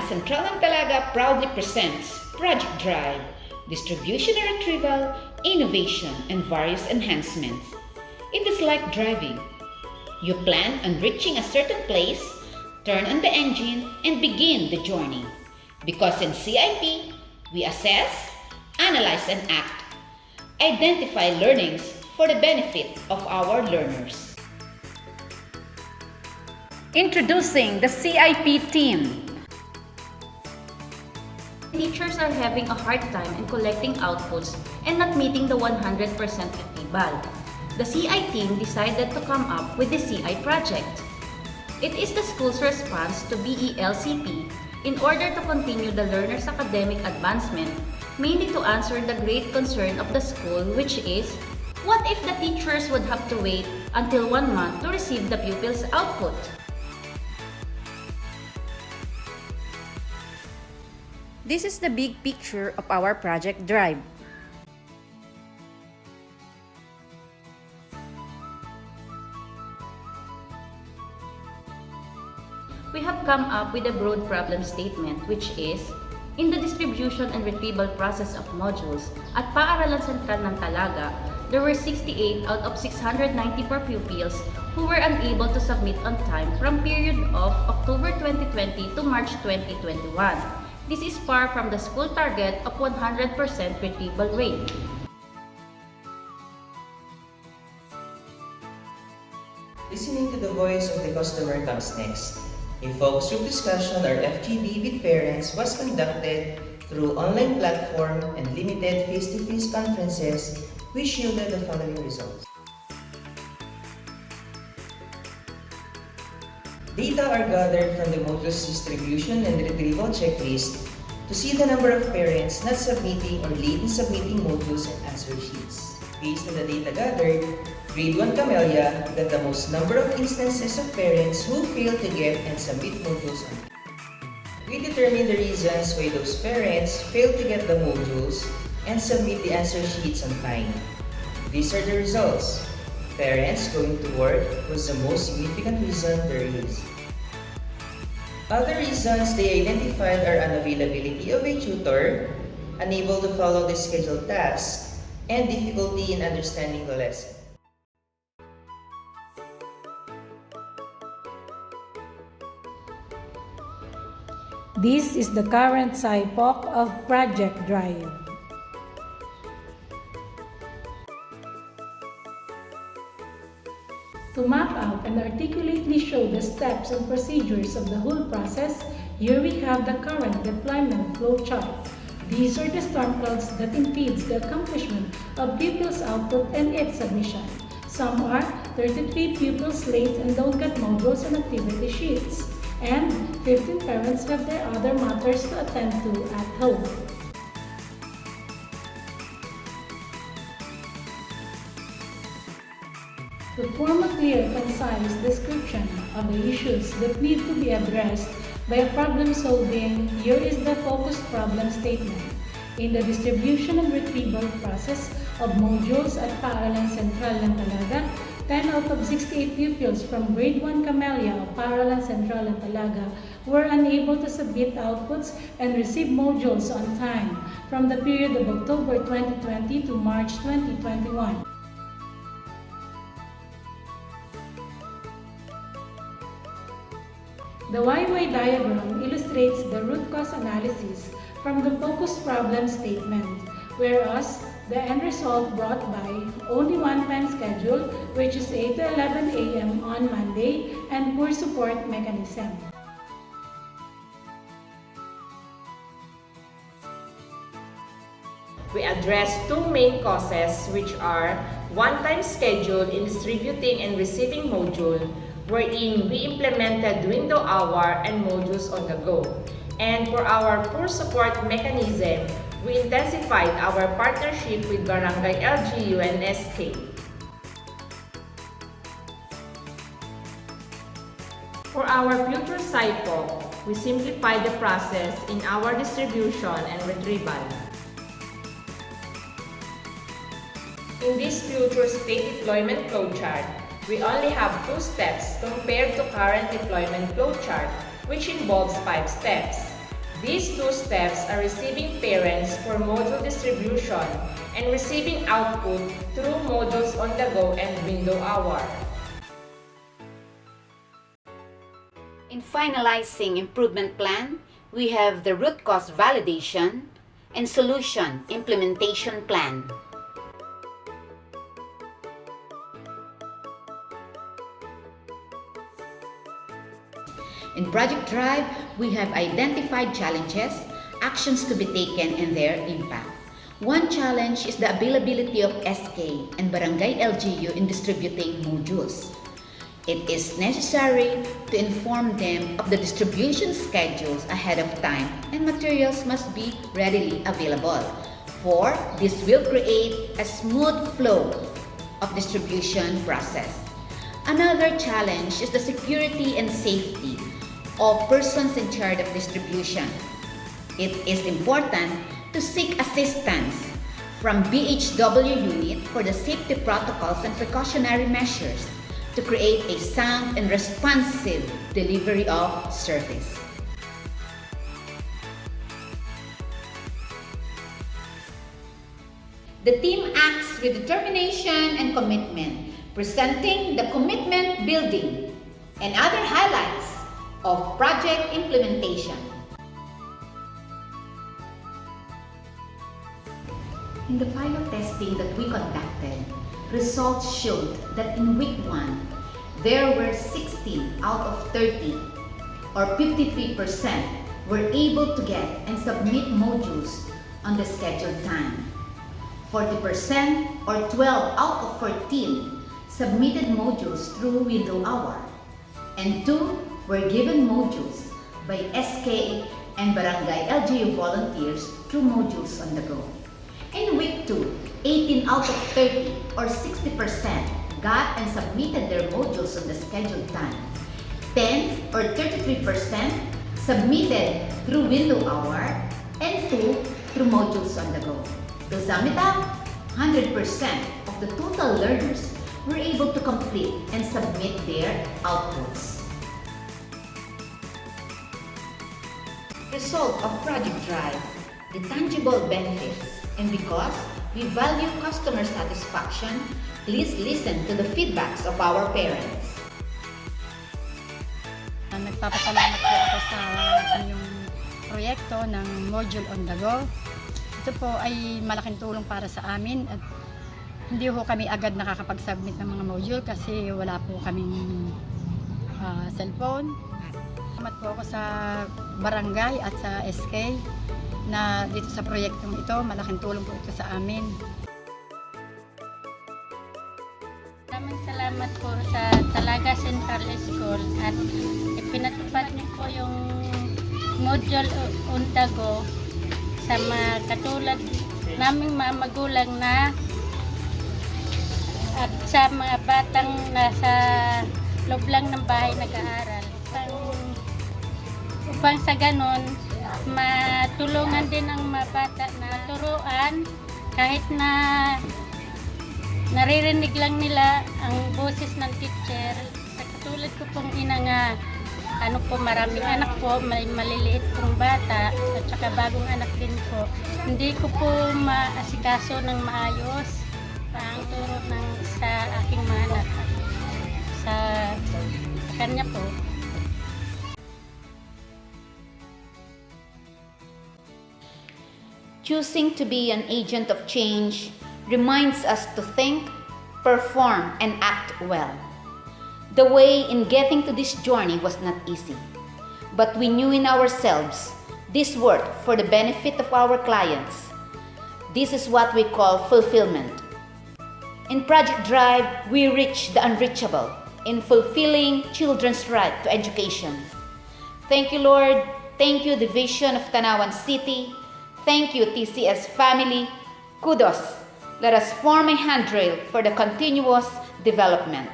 Sentral ng Talaga proudly presents Project Drive, Distribution and Retrieval, Innovation, and various enhancements. It is like driving. You plan on reaching a certain place, turn on the engine, and begin the journey. Because in CIP, we assess, analyze, and act. Identify learnings for the benefit of our learners. Introducing the CIP team. Teachers are having a hard time in collecting outputs and not meeting the 100% retrieval. The CI team decided to come up with the CI project. It is the school's response to BELCP in order to continue the learner's academic advancement, mainly to answer the great concern of the school, which is, what if the teachers would have to wait until 1 month to receive the pupils' output? This is the big picture of our project drive. We have come up with a broad problem statement, which is, in the distribution and retrieval process of modules at Paaralang Sentral ng Talaga, there were 68 out of 694 pupils who were unable to submit on time from period of October 2020 to March 2021. This is far from the school target of 100% retrieval rate. Listening to the voice of the customer comes next. A focus group discussion or FGD with parents was conducted through online platform and limited face-to-face conferences, which yielded the following results. Data are gathered from the module's distribution and retrieval checklist to see the number of parents not submitting or late in submitting modules and answer sheets. Based on the data gathered, Grade 1 Camellia got the most number of instances of parents who failed to get and submit modules on time. We determined the reasons why those parents failed to get the modules and submit the answer sheets on time. These are the results. Parents going to work was the most significant reason there is. Other reasons they identified are unavailability of a tutor, unable to follow the scheduled tasks, and difficulty in understanding the lesson. This is the current SIPOC of Project Drive. To map out and articulately show the steps and procedures of the whole process, here we have the current deployment flowchart. These are the storm clouds that impedes the accomplishment of pupils' output and its submission. Some are 33 pupils late and don't get modules and activity sheets, and 15 parents have their other matters to attend to at home. To form a clear, concise description of the issues that need to be addressed by a problem solving, here is the focused problem statement. In the distribution and retrieval process of modules at Paaralang Sentral ng Talaga, 10 out of 68 pupils from Grade 1 Camellia of Paaralang Sentral ng Talaga were unable to submit outputs and receive modules on time from the period of October 2020 to March 2021. The YY diagram illustrates the root cause analysis from the focused problem statement, whereas the end result brought by only one-time schedule, which is 8 to 11 a.m. on Monday, and poor support mechanism. We address two main causes, which are one-time schedule in distributing and receiving module, wherein we implemented window hour and modules on the go. And for our poor support mechanism, we intensified our partnership with Barangay LGU and SK. For our future cycle, we simplified the process in our distribution and retrieval. In this future state deployment flowchart, we only have 2 steps compared to current deployment flowchart, which involves 5 steps. These two steps are receiving parents for module distribution and receiving output through modules on the go and window hour. In finalizing improvement plan, we have the root cause validation and solution implementation plan. In Project Drive, we have identified challenges, actions to be taken, and their impact. One challenge is the availability of SK and Barangay LGU in distributing modules. It is necessary to inform them of the distribution schedules ahead of time, and materials must be readily available. For this will create a smooth flow of distribution process. Another challenge is the security and safety of persons in charge of distribution. It is important to seek assistance from BHW unit for the safety protocols and precautionary measures to create a sound and responsive delivery of service. The team acts with determination and commitment, presenting the commitment building and other highlights of project implementation. In the pilot testing that we conducted, results showed that in week 1, there were 16 out of 30 or 53% were able to get and submit modules on the scheduled time. 40% or 12 out of 14 submitted modules through window hour, and 2 were given modules by SK and Barangay LGU volunteers through modules on the go. In week 2, 18 out of 30 or 60% got and submitted their modules on the scheduled time. 10 or 33% submitted through window hour, and 2 through modules on the go. To sum it up, 100% of the total learners were able to complete and submit their outputs. Result of Project Drive, the tangible benefits. And because we value customer satisfaction, please listen to the feedbacks of our parents. Nagpapasalamat po ako sa inyong proyekto ng Module on the Go. Ito po ay malaking tulong para sa amin at hindi po kami agad nakakapag-submit ng mga module kasi wala po kaming cellphone. Salamat po ako sa barangay at sa SK na dito sa proyektong ito, malaking tulong po ito sa amin. Maraming salamat po sa Talaga Sentral School at ipinatupad niyo po yung module on the go sa mga katulad naming mga magulang na at sa mga batang nasa loob lang ng bahay nag-aaral. Upang sa ganon, matulungan din ang mga bata na turuan kahit na naririnig lang nila ang boses ng teacher. Sa katulad ko pong ina nga, maraming anak po, may maliliit pong bata at saka bagong anak din po. Hindi ko po maasikaso ng maayos ang turo ng sa aking mga anak. Sa kanya po. Choosing to be an agent of change reminds us to think, perform, and act well. The way in getting to this journey was not easy, but we knew in ourselves this worked for the benefit of our clients. This is what we call fulfillment. In Project Drive, we reach the unreachable in fulfilling children's right to education. Thank you, Lord. Thank you, Division of Tanawan City. Thank you, TCS family. Kudos. Let us form a handrail for the continuous development.